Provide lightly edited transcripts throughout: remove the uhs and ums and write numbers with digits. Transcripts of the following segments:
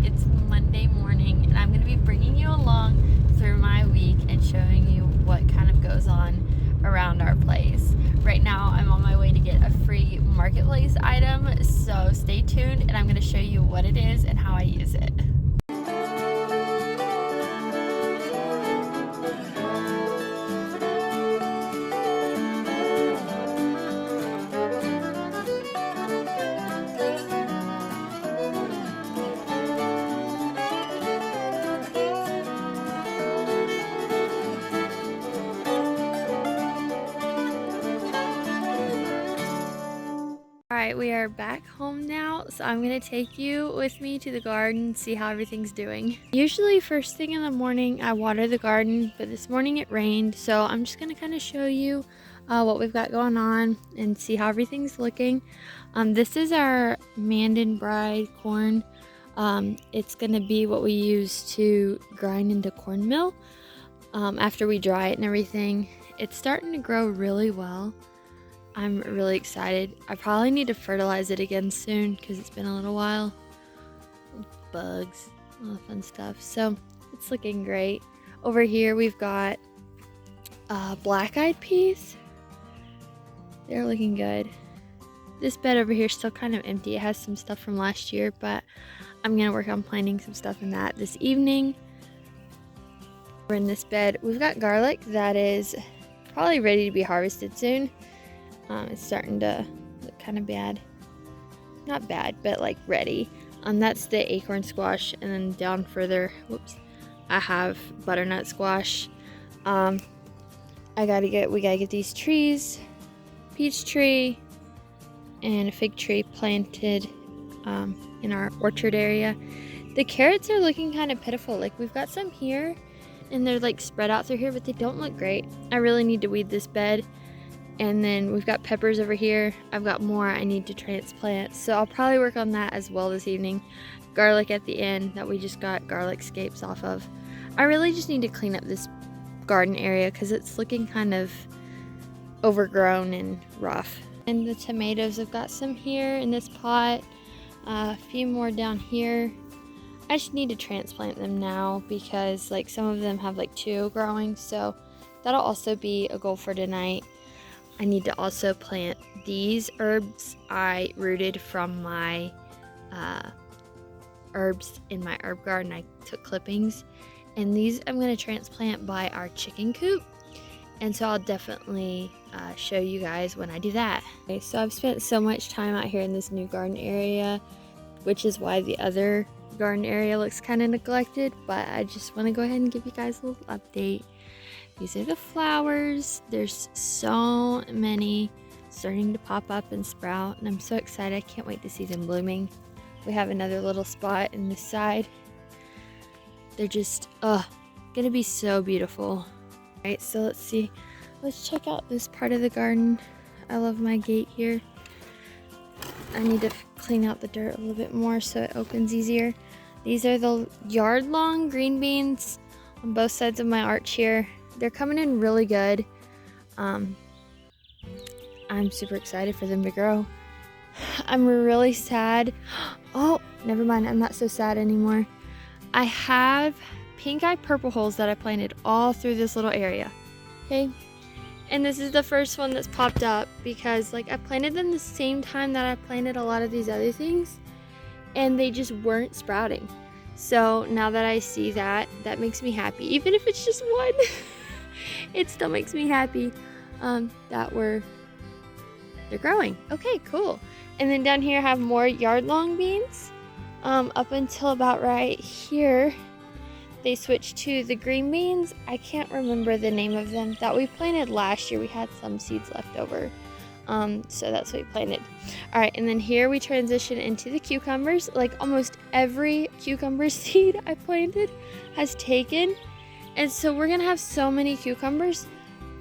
It's Monday morning and I'm going to be bringing you along through my week and showing you what kind of goes on around our place. Right now I'm on my way to get a free marketplace item, so stay tuned and I'm going to show you what it is and how I use it. Alright, we are back home now, so I'm going to take you with me to the garden, see how everything's doing. Usually first thing in the morning I water the garden, but this morning it rained, so I'm just going to kind of show you what we've got going on and see how everything's looking. This is our Mandan bride corn. It's going to be what we use to grind into cornmeal after we dry it and everything. It's starting to grow really well. I'm really excited. I probably need to fertilize it again soon because it's been a little while. Bugs, all the fun stuff. So it's looking great. Over here we've got black-eyed peas. They're looking good. This bed over here is still kind of empty. It has some stuff from last year, but I'm going to work on planting some stuff in that this evening. We're in this bed. We've got garlic that is probably ready to be harvested soon. It's starting to look kind of bad. Not bad, but like ready. That's the acorn squash, and then down further, whoops, I have butternut squash. We gotta get these trees, peach tree and a fig tree planted in our orchard area. The carrots are looking kind of pitiful. Like we've got some here and they're like spread out through here, but they don't look great. I really need to weed this bed. And then we've got peppers over here. I've got more I need to transplant, so I'll probably work on that as well this evening. Garlic at the end that we just got garlic scapes off of. I really just need to clean up this garden area because it's looking kind of overgrown and rough. And the tomatoes, I've got some here in this pot, a few more down here. I just need to transplant them now because like some of them have like 2 growing, so that'll also be a goal for tonight. I need to also plant these herbs I rooted from my herbs in my herb garden. I took clippings, and these I'm going to transplant by our chicken coop, and so I'll definitely show you guys when I do that. Okay, so I've spent so much time out here in this new garden area, which is why the other garden area looks kind of neglected, but I just want to go ahead and give you guys a little update. These are the flowers. There's so many starting to pop up and sprout, and I'm so excited. I can't wait to see them blooming. We have another little spot in this side. They're just, gonna be so beautiful. Alright, so let's see. Let's check out this part of the garden. I love my gate here. I need to clean out the dirt a little bit more so it opens easier. These are the yard-long green beans on both sides of my arch here. They're coming in really good. I'm super excited for them to grow. I'm really sad. Oh, never mind. I'm not so sad anymore. I have pink-eyed purple holes that I planted all through this little area. Okay? And this is the first one that's popped up because like I planted them the same time that I planted a lot of these other things, and they just weren't sprouting. So now that I see that, that makes me happy. Even if it's just one. It still makes me happy that they're growing. Okay, cool. And then down here I have more yard-long beans. Up until about right here, they switched to the green beans. I can't remember the name of them that we planted last year. We had some seeds left over, so that's what we planted. All right, and then here we transition into the cucumbers. Like almost every cucumber seed I planted has taken. And so we're going to have so many cucumbers,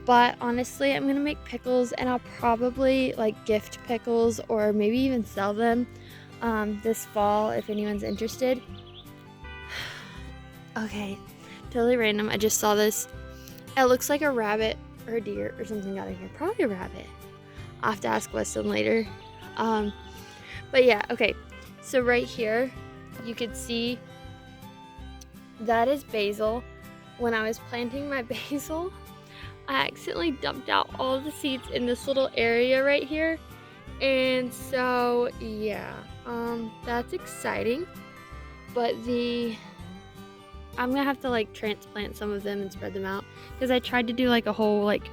but honestly, I'm going to make pickles, and I'll probably like gift pickles or maybe even sell them this fall if anyone's interested. Okay, totally random. I just saw this. It looks like a rabbit or a deer or something out of here. Probably a rabbit. I'll have to ask Weston later. But yeah, okay. So right here, you could see That is basil. When I was planting my basil, I accidentally dumped out all the seeds in this little area right here. And so, yeah, that's exciting. But I'm gonna have to like transplant some of them and spread them out, because I tried to do like a whole like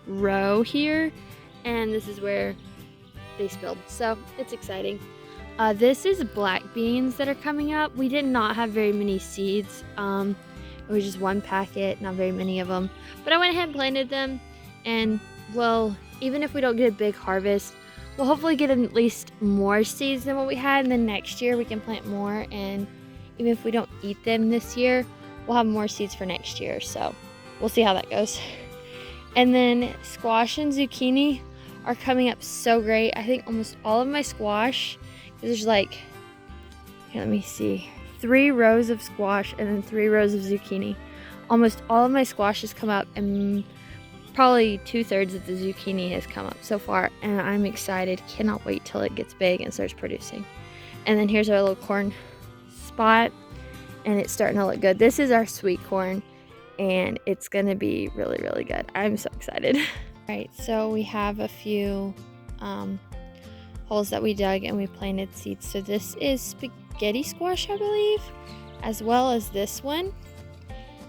row here, and this is where they spilled. So it's exciting. This is black beans that are coming up. We did not have very many seeds. It was just one packet, not very many of them. But I went ahead and planted them, and well, even if we don't get a big harvest, we'll hopefully get at least more seeds than what we had, and then next year we can plant more, and even if we don't eat them this year, we'll have more seeds for next year. So we'll see how that goes. And then squash and zucchini are coming up so great. I think almost all of my squash, there's like, here, let me see, 3 rows of squash and then 3 rows of zucchini. Almost all of my squash has come up, and probably 2/3 of the zucchini has come up so far, and I'm excited. Cannot wait till it gets big and starts producing. And then here's our little corn spot, and it's starting to look good. This is our sweet corn, and it's gonna be really, really good. I'm so excited. All right, so we have a few holes that we dug and we planted seeds. So this is spaghetti squash, I believe, as well as this one.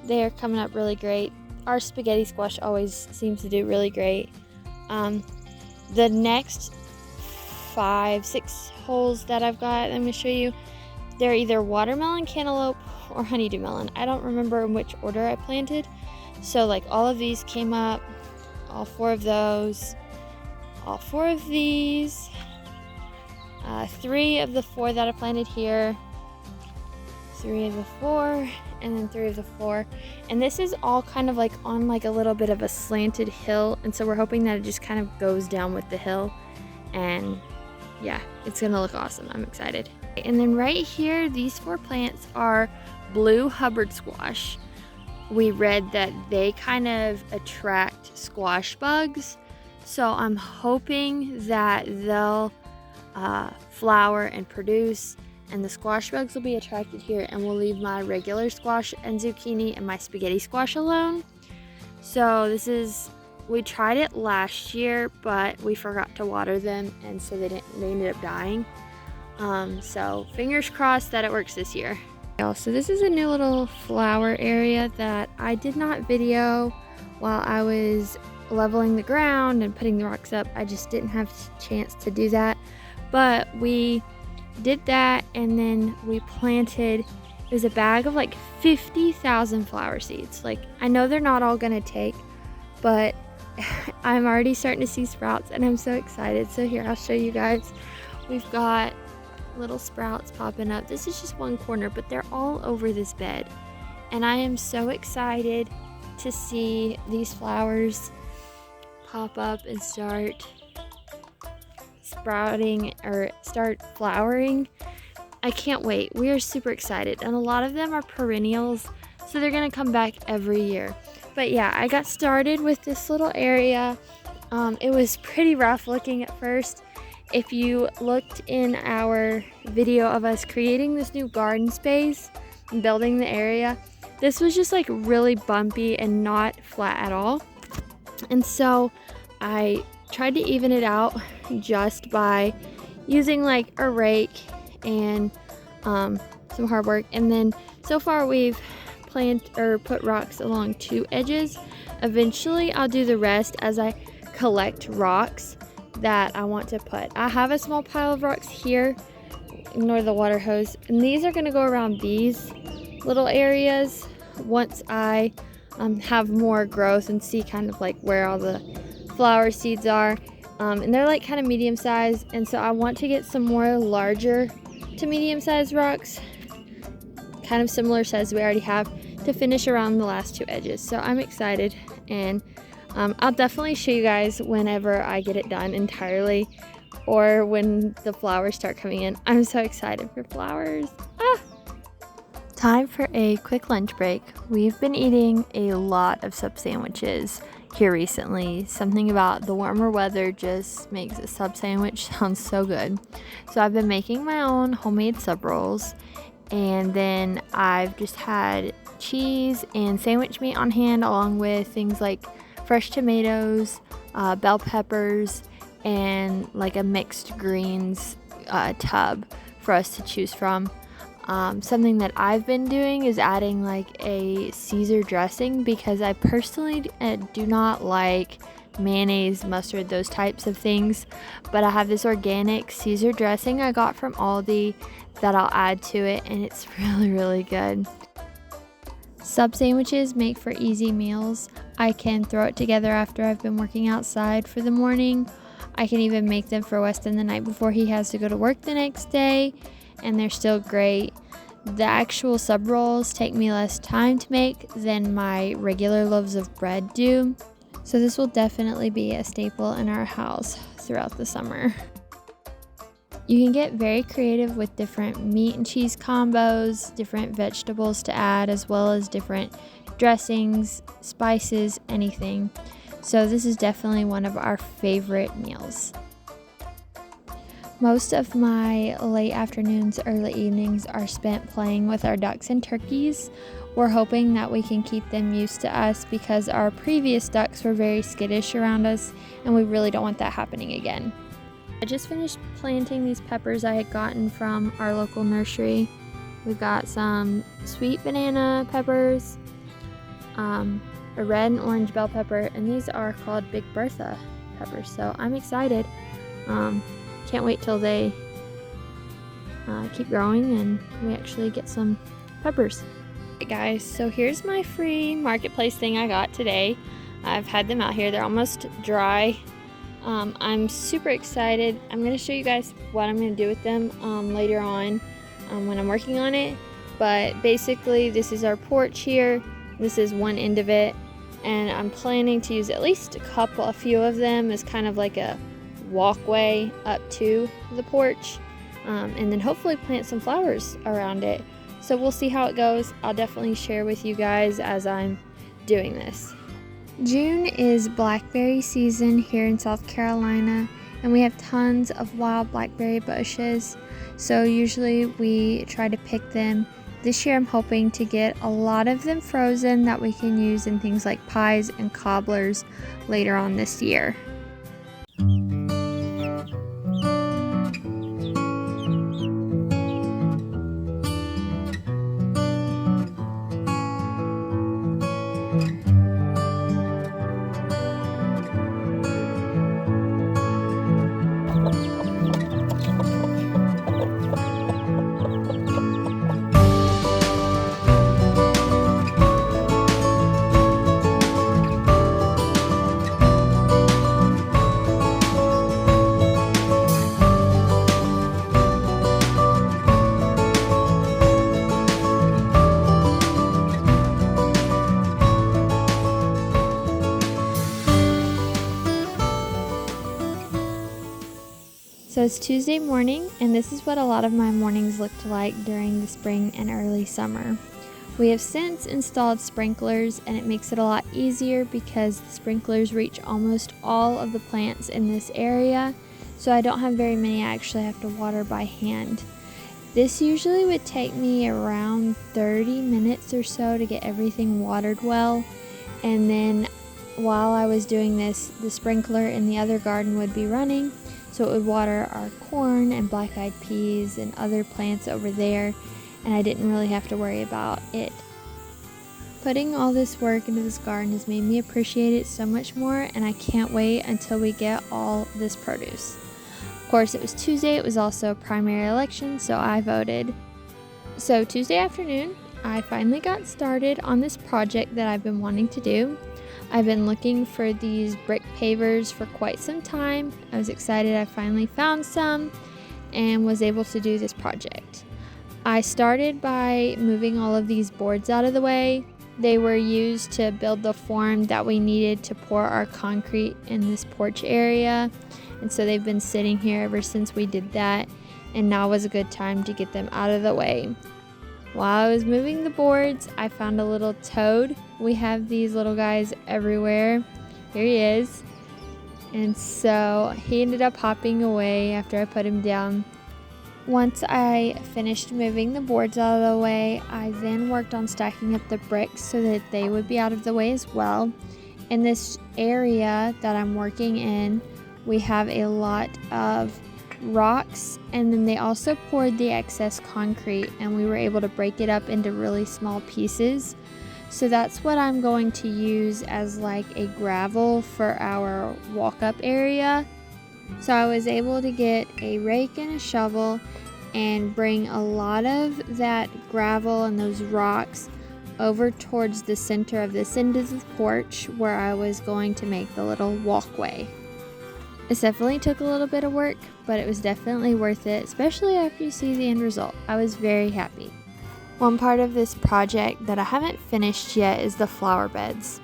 They're coming up really great. Our spaghetti squash always seems to do really great. The next 5-6 holes that I've got, I'm gonna show you, they're either watermelon, cantaloupe, or honeydew melon. I don't remember in which order I planted. So like all of these came up, all 4 of those, all 4 of these, 3 of the 4 that I planted here, 3 of the 4, and then 3 of the 4. And this is all kind of like on like a little bit of a slanted hill, and so we're hoping that it just kind of goes down with the hill, and yeah, it's gonna look awesome. I'm excited. And then right here, these 4 plants are blue Hubbard squash. We read that they kind of attract squash bugs, so I'm hoping that they'll flower and produce, and the squash bugs will be attracted here, and we'll leave my regular squash and zucchini and my spaghetti squash alone. So this is, we tried it last year, but we forgot to water them, and so they ended up dying. So fingers crossed that it works this year. So this is a new little flower area that I did not video while I was leveling the ground and putting the rocks up. I just didn't have a chance to do that, but we did that, and then we planted, it was a bag of like 50,000 flower seeds. Like, I know they're not all gonna take, but I'm already starting to see sprouts, and I'm so excited. So here, I'll show you guys. We've got little sprouts popping up. This is just one corner, but they're all over this bed, and I am so excited to see these flowers pop up and start sprouting or start flowering. I can't wait. We are super excited, and a lot of them are perennials, so they're gonna come back every year. But yeah, I got started with this little area. It was pretty rough looking at first. If you looked in our video of us creating this new garden space and building the area, this was just like really bumpy and not flat at all. And so I tried to even it out just by using like a rake and some hard work. And then so far we've put rocks along 2 edges. Eventually I'll do the rest as I collect rocks that I want to put. I have a small pile of rocks here, ignore the water hose, and these are going to go around these little areas once I have more growth and see kind of like where all the flower seeds are. And they're like kind of medium size, and so I want to get some more larger to medium sized rocks, kind of similar size we already have, to finish around the last 2 edges. So I'm excited, and I'll definitely show you guys whenever I get it done entirely, or when the flowers start coming in. I'm so excited for flowers. Time for a quick lunch break. We've been eating a lot of sub sandwiches here recently. Something about the warmer weather just makes a sub sandwich sound so good. So I've been making my own homemade sub rolls, And then I've just had cheese and sandwich meat on hand, along with things like fresh tomatoes, bell peppers, and like a mixed greens tub for us to choose from. Something that I've been doing is adding like a Caesar dressing, because I personally do not like mayonnaise, mustard, those types of things, but I have this organic Caesar dressing I got from Aldi that I'll add to it, and it's really good. Sub sandwiches make for easy meals. I can throw it together after I've been working outside for the morning. I can even make them for Weston the night before he has to go to work the next day, and they're still great. The actual sub rolls take me less time to make than my regular loaves of bread do, so this will definitely be a staple in our house throughout the summer. You can get very creative with different meat and cheese combos, different vegetables to add, as well as different dressings, spices, anything. So this is definitely one of our favorite meals. Most of my late afternoons, early evenings are spent playing with our ducks and turkeys. We're hoping that we can keep them used to us, because our previous ducks were very skittish around us, and we really don't want that happening again. I just finished planting these peppers I had gotten from our local nursery. We've got some sweet banana peppers, a red and orange bell pepper, and these are called Big Bertha peppers, so I'm excited. Can't wait till they keep growing and we actually get some peppers. Hey guys, so here's my free marketplace thing I got today. I've had them out here, they're almost dry. I'm super excited. I'm going to show you guys what I'm going to do with them later on when I'm working on it. But basically, this is our porch here. This is one end of it, and I'm planning to use at least a few of them as kind of like a walkway up to the porch, and then hopefully plant some flowers around it. So we'll see how it goes. I'll definitely share with you guys as I'm doing this. June is blackberry season here in South Carolina, and we have tons of wild blackberry bushes, so usually we try to pick them. This year I'm hoping to get a lot of them frozen that we can use in things like pies and cobblers later on this year. So it's Tuesday morning, and this is what a lot of my mornings looked like during the spring and early summer. We have since installed sprinklers, and it makes it a lot easier because the sprinklers reach almost all of the plants in this area, so I don't have very many I actually have to water by hand. This usually would take me around 30 minutes or so to get everything watered well, and then while I was doing this, the sprinkler in the other garden would be running, so it would water our corn and black-eyed peas and other plants over there, and I didn't really have to worry about it. Putting all this work into this garden has made me appreciate it so much more, and I can't wait until we get all this produce. Of course, it was Tuesday, it was also a primary election, so I voted. So Tuesday afternoon, I finally got started on this project that I've been wanting to do. I've been looking for these brick pavers for quite some time. I was excited I finally found some and was able to do this project. I started by moving all of these boards out of the way. They were used to build the form that we needed to pour our concrete in this porch area, and so they've been sitting here ever since we did that, and now was a good time to get them out of the way. While I was moving the boards, I found a little toad. We have these little guys everywhere. Here he is. And so he ended up hopping away after I put him down. Once I finished moving the boards out of the way, I then worked on stacking up the bricks so that they would be out of the way as well. In this area that I'm working in, we have a lot of rocks, and then they also poured the excess concrete, and we were able to break it up into really small pieces. So that's what I'm going to use as like a gravel for our walk-up area. So I was able to get a rake and a shovel and bring a lot of that gravel and those rocks over towards the center of this end of the porch where I was going to make the little walkway. It definitely took a little bit of work, but it was definitely worth it, especially after you see the end result. I was very happy. One part of this project that I haven't finished yet is the flower beds.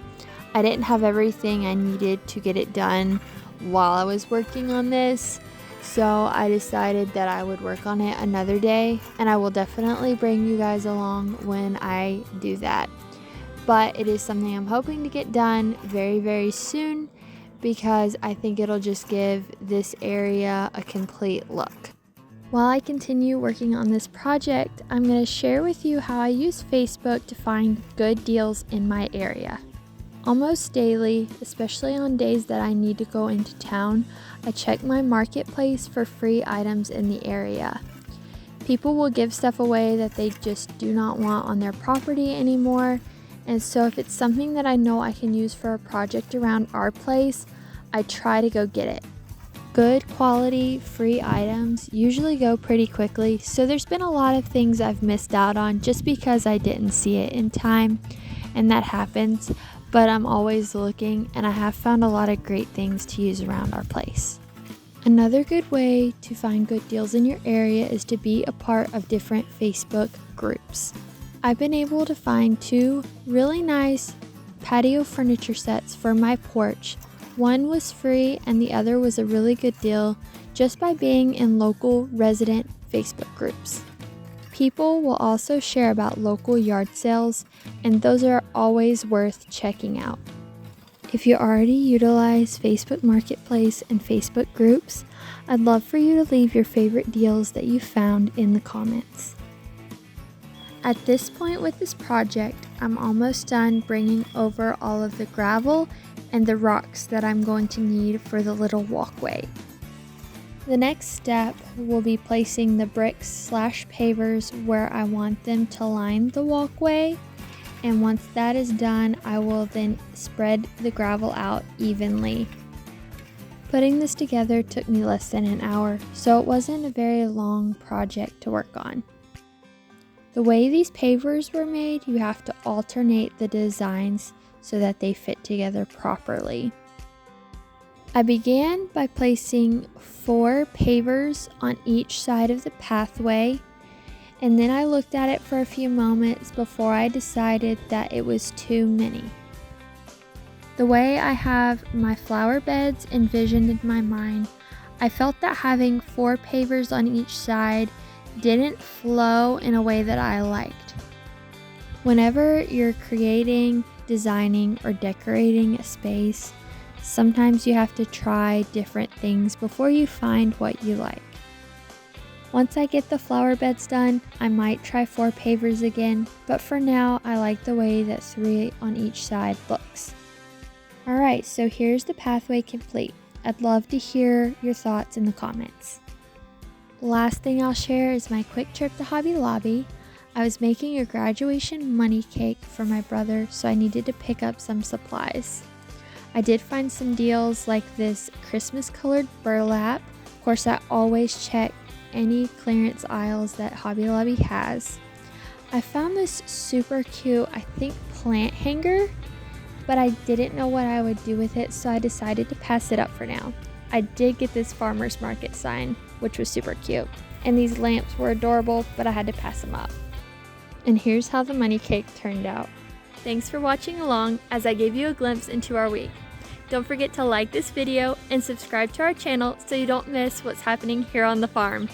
I didn't have everything I needed to get it done while I was working on this, so I decided that I would work on it another day, and I will definitely bring you guys along when I do that. But it is something I'm hoping to get done very, very soon, because I think it'll just give this area a complete look. While I continue working on this project, I'm going to share with you how I use Facebook to find good deals in my area. Almost daily, especially on days that I need to go into town, I check my marketplace for free items in the area. People will give stuff away that they just do not want on their property anymore, and so if it's something that I know I can use for a project around our place, I try to go get it. Good quality free items usually go pretty quickly, so there's been a lot of things I've missed out on just because I didn't see it in time, and that happens. But I'm always looking, and I have found a lot of great things to use around our place. Another good way to find good deals in your area is to be a part of different Facebook groups. I've been able to find 2 really nice patio furniture sets for my porch. One was free and the other was a really good deal just by being in local resident Facebook groups. People will also share about local yard sales, and those are always worth checking out. If you already utilize Facebook Marketplace and Facebook groups, I'd love for you to leave your favorite deals that you found in the comments. At this point with this project, I'm almost done bringing over all of the gravel and the rocks that I'm going to need for the little walkway. The next step will be placing the bricks/pavers where I want them to line the walkway, and once that is done, I will then spread the gravel out evenly. Putting this together took me less than an hour, so it wasn't a very long project to work on. The way these pavers were made, you have to alternate the designs so that they fit together properly. I began by placing 4 pavers on each side of the pathway, and then I looked at it for a few moments before I decided that it was too many. The way I have my flower beds envisioned in my mind, I felt that having 4 pavers on each side didn't flow in a way that I liked. Whenever you're creating, designing, or decorating a space, sometimes you have to try different things before you find what you like. Once I get the flower beds done, I might try 4 pavers again, but for now, I like the way that 3 on each side looks. Alright, so here's the pathway complete. I'd love to hear your thoughts in the comments. Last thing I'll share is my quick trip to Hobby Lobby. I was making a graduation money cake for my brother, so I needed to pick up some supplies. I did find some deals like this Christmas colored burlap. Of course, I always check any clearance aisles that Hobby Lobby has. I found this super cute, I think, plant hanger, but I didn't know what I would do with it, so I decided to pass it up for now. I did get this farmer's market sign, which was super cute, and these lamps were adorable, but I had to pass them up. And here's how the money cake turned out. Thanks for watching along as I gave you a glimpse into our week. Don't forget to like this video and subscribe to our channel so you don't miss what's happening here on the farm.